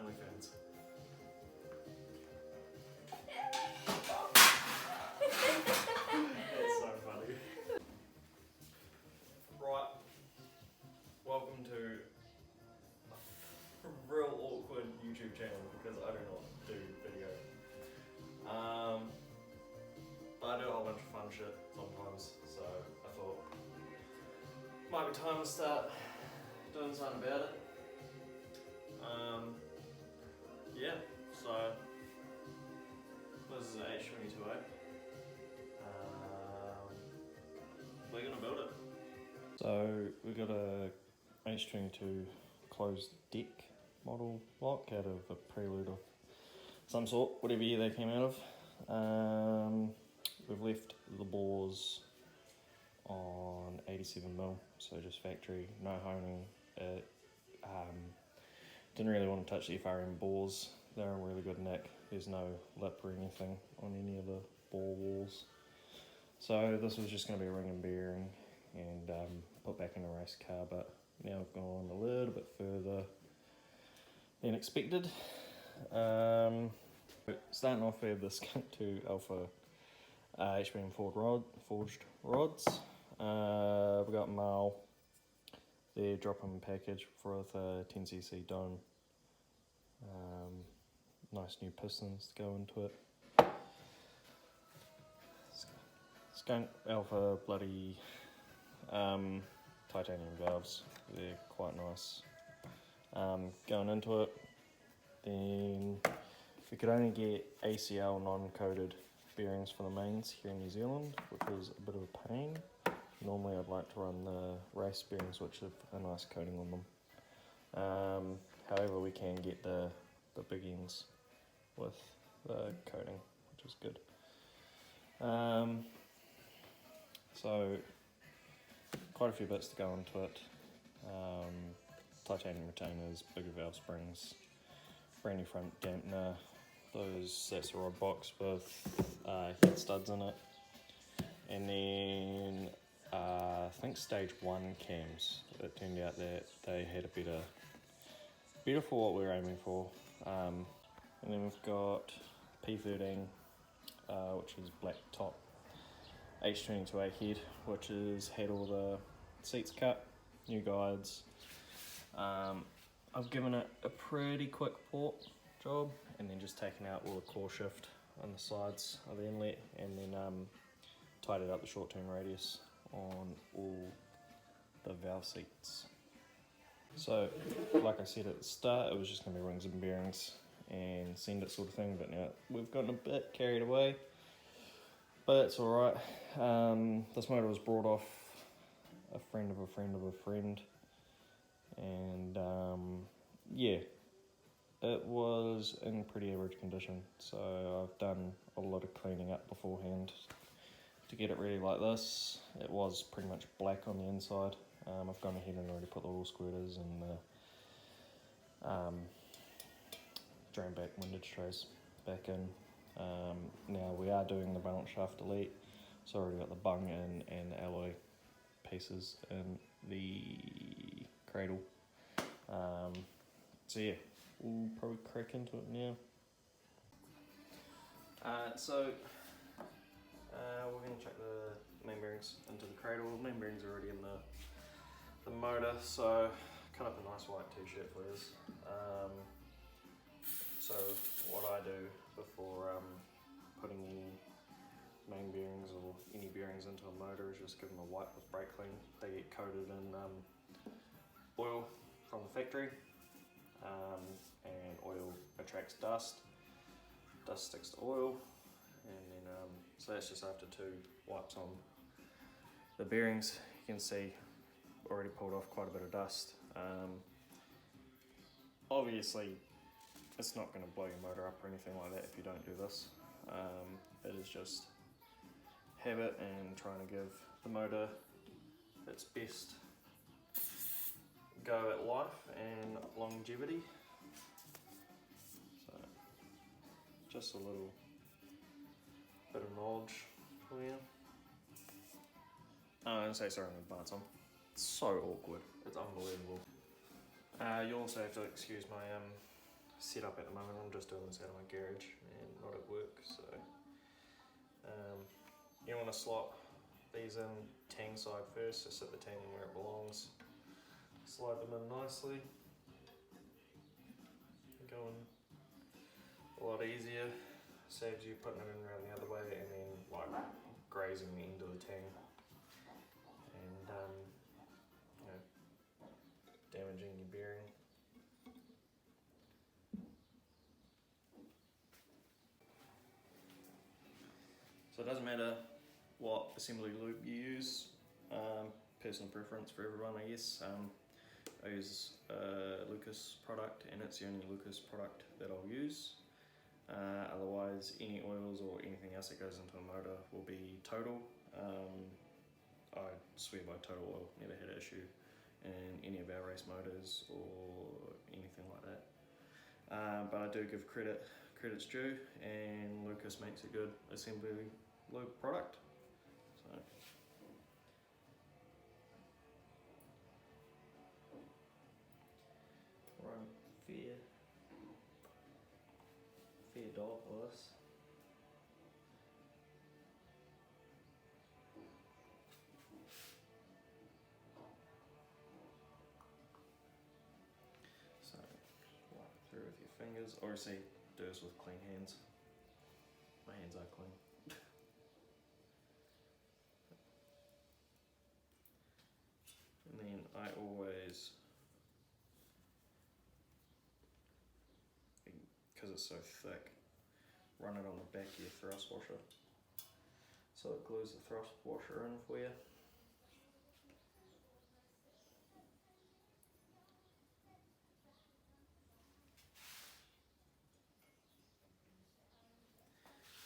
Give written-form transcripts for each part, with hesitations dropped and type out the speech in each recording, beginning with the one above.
OnlyFans. That's so funny. Right, welcome to a real awkward YouTube channel because I do not do video. But I do a whole bunch of fun shit sometimes, so I thought might be time to start doing something about it. Yeah, so this is an H22A. We're gonna build it. So we got a H22 closed deck model block out of a Prelude of some sort, whatever year they came out of. We've left the bores on 87mm, so just factory, no honing. It didn't really want to touch the FRM bores. They're in really good nick. There's no lip or anything on any of the bore walls. So this was just going to be a ring and bearing and put back in a race car, but now we've gone a little bit further than expected. Starting off, we have this two Alpha HBM forged rods. We've got Mal, their drop-in package for the 10cc dome. Nice new pistons to go into it. Skunk Alpha bloody titanium valves, they're quite nice. Going into it, then we could only get ACL non-coated bearings for the mains here in New Zealand, which was a bit of a pain. Normally I'd like to run the race bearings which have a nice coating on them. However, we can get the big ends with the coating, which is good. So quite a few bits to go into it. Titanium retainers, bigger valve springs, brand new front dampener, that's a rod box with head studs in it, and then I think stage 1 cams. It turned out that they had a better for what we were aiming for. And then we've got P13, which is black top H22A head, which has had all the seats cut, new guides. I've given it a pretty quick port job and then just taken out all the core shift on the sides of the inlet and then tidied up the short-term radius on all the valve seats. So, like I said at the start, it was just going to be rings and bearings and send it sort of thing, but now we've gotten a bit carried away, but it's alright. This motor was brought off a friend of a friend of a friend, and yeah, it was in pretty average condition, so I've done a lot of cleaning up beforehand to get it ready like this. It was pretty much black on the inside. I've gone ahead and already put the oil squirters and the drain back windage trays back in. Now we are doing the balance shaft delete, so I already got the bung in and the alloy pieces in the cradle. So yeah, we'll probably crack into it now. We're going to chuck the main bearings into the cradle. The main bearings are already in the motor, so cut up a nice white t-shirt for this. So what I do before putting any main bearings or any bearings into a motor is just give them a wipe with brake clean. They get coated in oil from the factory, and oil attracts dust. Dust sticks to oil, and then so that's just after 2 wipes on the bearings. You can see already pulled off quite a bit of dust. Obviously it's not going to blow your motor up or anything like that if you don't do this. It is just habit and trying to give the motor its best go at life and longevity. So just a little bit of knowledge for you. And say sorry in advance, it's so awkward, it's unbelievable. You also have to excuse my set up at the moment. I'm just doing this out of my garage and not at work, so you want to slot these in tang side first, just set the tang where it belongs, slide them in nicely, going a lot easier, saves you putting it in around the other way and then like grazing the end of the tang and you know, damaging your bearing. So it doesn't matter what assembly lube you use, personal preference for everyone I guess. I use a Lucas product and it's the only Lucas product that I'll use. Otherwise any oils or anything else that goes into a motor will be Total. I swear by Total Oil, never had an issue in any of our race motors or anything like that. But I do give credit's due, and Lucas makes a good assembly lube product. So run fair dog for this. So wipe through with your fingers, or see, do this with clean hands. My hands are clean. And then I always, because it's so thick, run it on the back of your thrust washer so it glues the thrust washer in for you.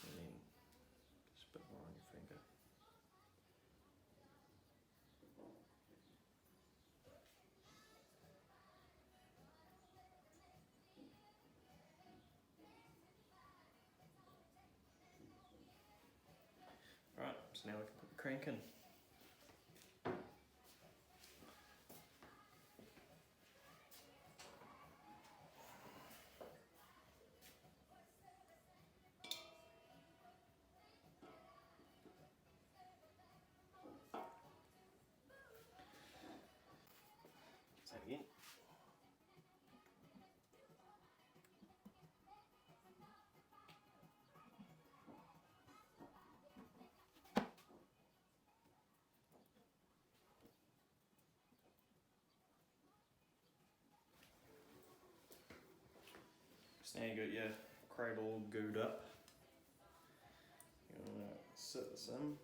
And then just a bit more on your finger. Alright, so now we can put the crank in. Say it again. So now you got your cradle all gooed up. You want to sit this in.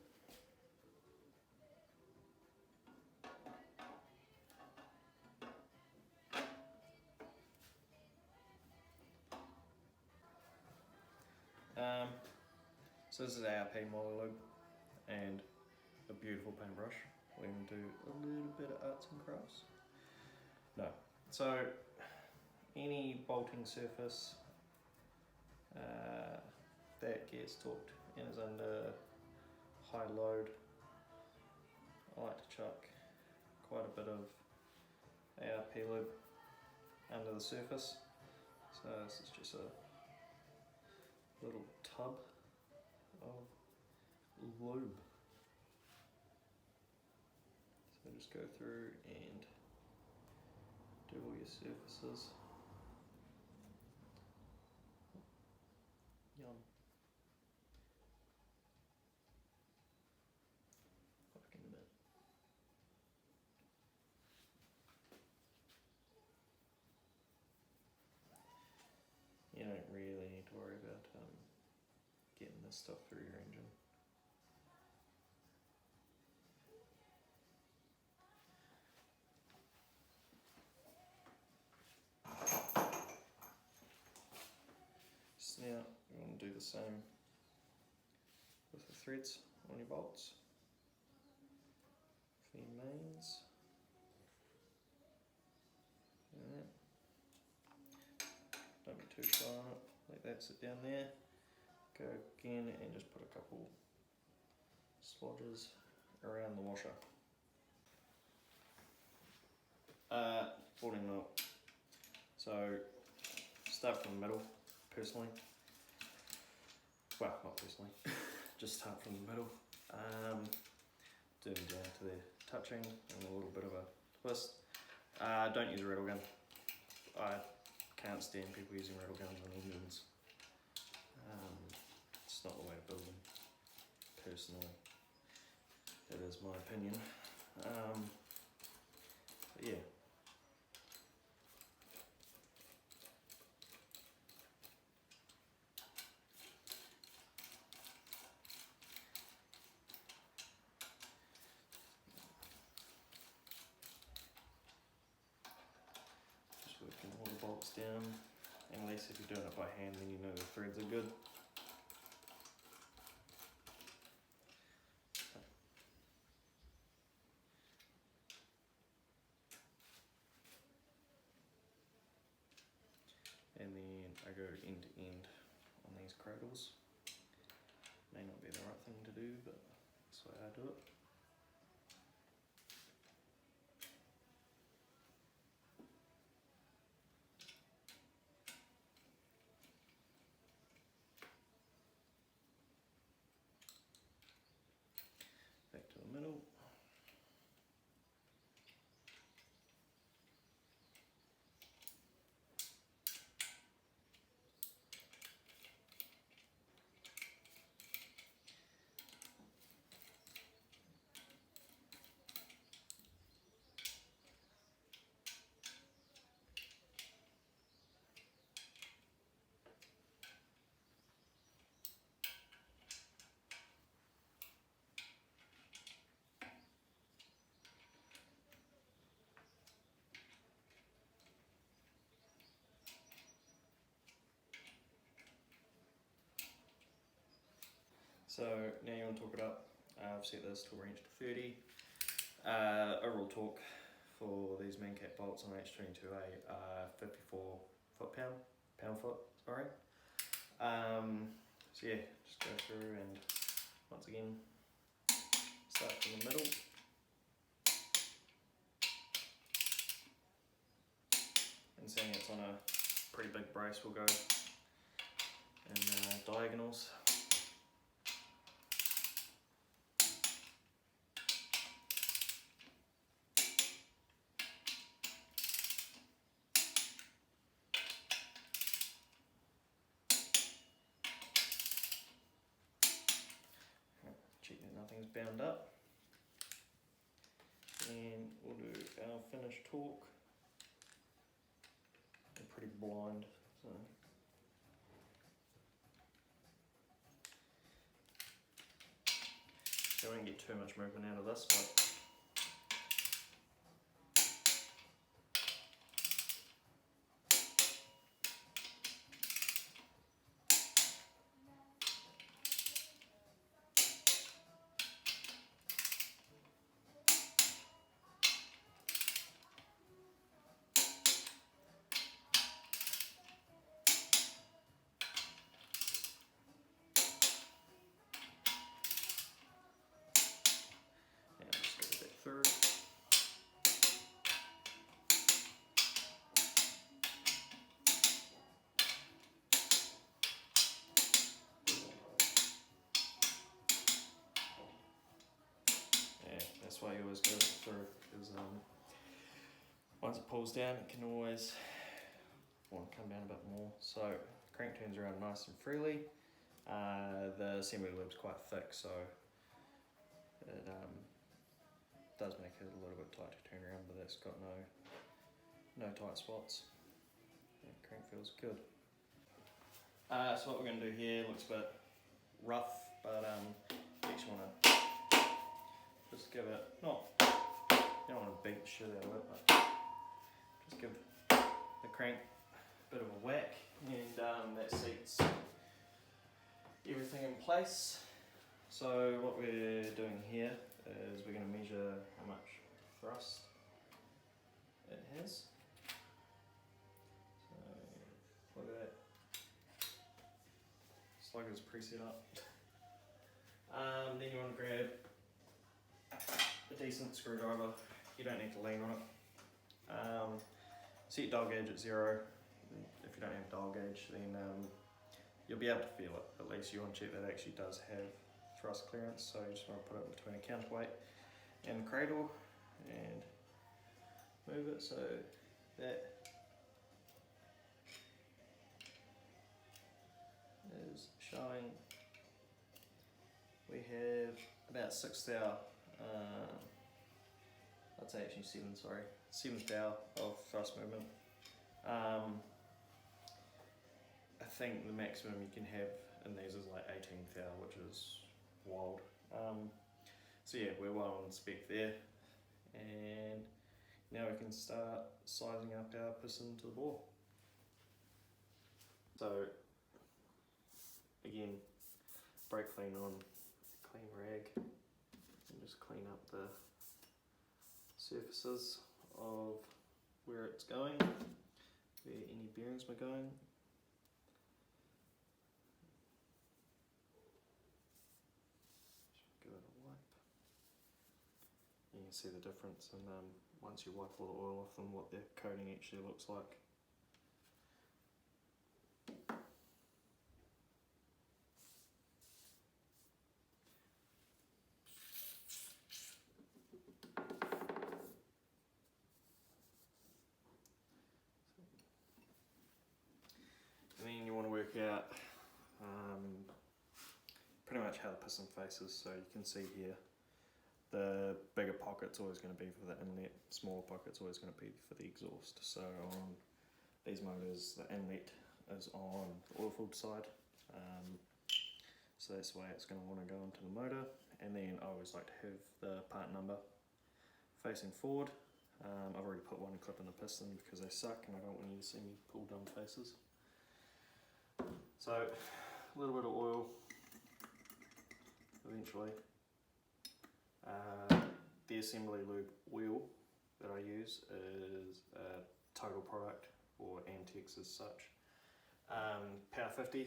So this is ARP motor lube and a beautiful paintbrush. We're going to do a little bit of arts and crafts. No. So any bolting surface that gets torqued and is under high load, I like to chuck quite a bit of ARP lube under the surface. So this is just a little tub of lube. So just go through and do all your surfaces. Yum. Fucking bit. You don't really need to worry about getting this stuff through your engine. So now you want to do the same with the threads on your bolts for your mains. Don't be too shy on it, let that sit down there. Go again and just put a couple swatches around the washer. 14 mil. So start from the middle, personally. Well, not personally, just start from the middle. Doing down to the touching and a little bit of a twist. Don't use a rattle gun. I can't stand people using rattle guns on engines. It's not the way to build them, personally. That is my opinion. But yeah. Just working all the bolts down. Unless if you're doing it by hand, then you know the threads are good. And then I go end to end on these cradles. May not be the right thing to do, but that's the way I do it. Back to the middle. So now you want to torque it up. I've set this to range to 30. Overall torque for these main cap bolts on H22A are 54 pound-foot, sorry. So yeah, just go through and once again, start from the middle. And seeing it's on a pretty big brace, we'll go in diagonals. Check that nothing's bound up. And we'll do our finish torque. I'm pretty blind, so I won't get too much movement out of this, but third. Yeah, that's why you always go through, because once it pulls down, it can always come down a bit more. So crank turns around nice and freely. The assembly loop's quite thick, so it does make it a little bit tight to turn around, but it's got no tight spots. Yeah, crank feels good. So what we're going to do here looks a bit rough, but you actually want to just give it, you don't want to beat the shit out of it, but just give the crank a bit of a whack, and that seats everything in place. So what we're doing here is we're going to measure how much thrust it has. So look at that. It's like it's preset up. Then you want to grab a decent screwdriver. You don't need to lean on it. Set dial gauge at 0. if you don't have dial gauge, then you'll be able to feel it. At least you want to check that it actually does have thrust clearance, so you just want to put it between a counterweight and the cradle and move it so that is showing. We have about 6 thou, I'd say actually 7, sorry, 7 thou of thrust movement. I think the maximum you can have in these is like 18 thou, which is wild. So yeah, we're well on spec there, and now we can start sizing up our piston to the bore. So again, brake clean on, clean rag, and just clean up the surfaces of where it's going, where any bearings were going. Give it a wipe. You can see the difference, and once you wipe all the oil off them, what their coating actually looks like. And then you want to work out pretty much how the piston faces. So you can see here, the bigger pocket's always going to be for the inlet, smaller pocket's always going to be for the exhaust. So on these motors, the inlet is on the oil-filled side. So that's the way it's going to want to go into the motor. And then I always like to have the part number facing forward. I've already put one clip in the piston because they suck and I don't want you to see me pull dumb faces. So a little bit of oil eventually. The assembly lube wheel that I use is a Total product, or Antex as such. Power 50,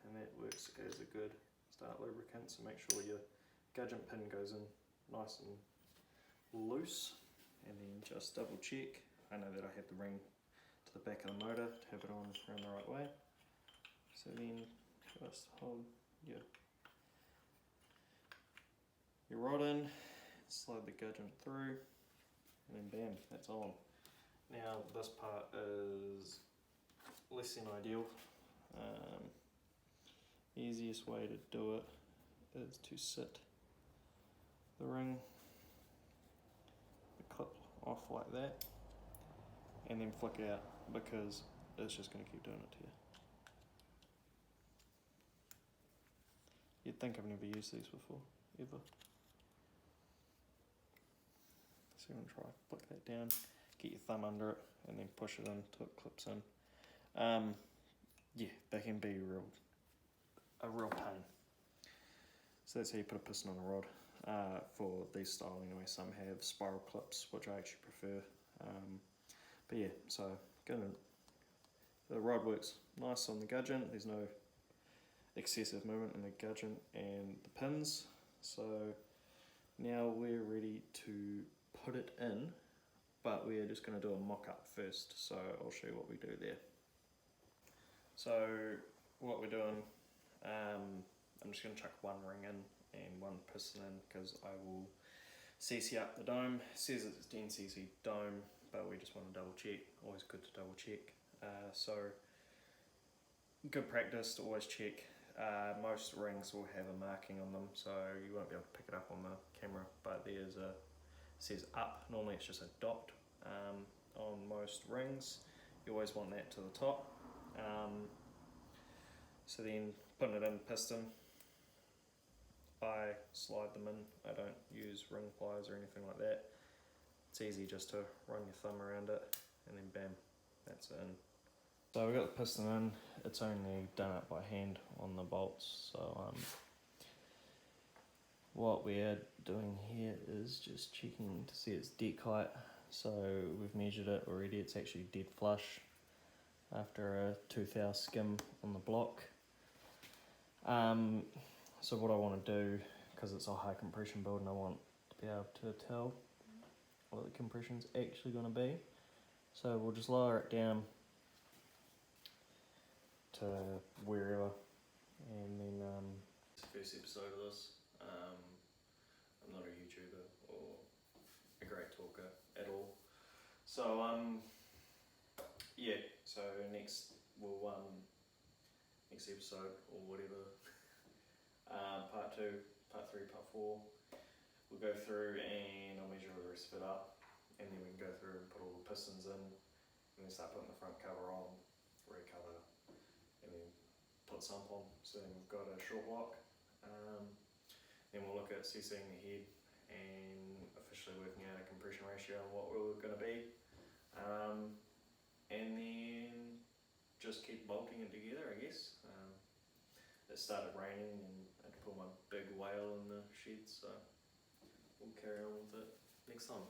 and that works as a good start lubricant, so make sure your gudgeon pin goes in nice and loose, and then just double check. I know that I have the ring to the back of the motor to have it on around the right way. So then just hold your rod in, slide the gudgeon through, and then bam, that's on. Now this part is less than ideal. Easiest way to do it is to sit the ring, the clip off like that, and then flick out, because it's just going to keep doing it to you. You'd think I've never used these before, ever. So you're going to try flick that down, get your thumb under it, and then push it in until it clips in. Yeah, they can be a real pain. So that's how you put a piston on a rod. For these style anyway, some have spiral clips, which I actually prefer. But yeah, so the rod works nice on the gudgeon. There's no excessive movement in the gudgeon and the pins. So now we're ready to put it in, but we're just going to do a mock-up first, so I'll show you what we do there. So what we're doing, I'm just going to chuck one ring in and one piston in, because I will CC up the dome. It says it's 10cc dome, but we just want to double check. Always good to double check. So good practice to always check. Most rings will have a marking on them, so you won't be able to pick it up on the camera, but there's a, says up. Normally it's just a dot on most rings. You always want that to the top. So then putting it in the piston, I slide them in. I don't use ring pliers or anything like that. It's easy just to run your thumb around it, and then bam, that's in. So we've got the piston in. It's only done it by hand on the bolts. So what we're doing here is just checking to see its deck height. So we've measured it already. It's actually dead flush after a 2 thou skim on the block. So what I want to do, because it's a high compression build and I want to be able to tell what the compression's actually going to be, so we'll just lower it down to wherever. And then it's the first episode of this. I'm not a YouTuber or a great talker at all. So yeah. So next next episode or whatever, part 2, part 3, part 4. We'll go through and I'll measure the rest of it up, and then we can go through and put all the pistons in, and then start putting the front cover on, rear cover, and then put sump on. So then we've got a short block. Then we'll look at CCing the head and officially working out a compression ratio and what we're going to be. And then just keep bolting it together, I guess. It started raining and I had to put my big whale in the shed, so we'll carry on with it next time.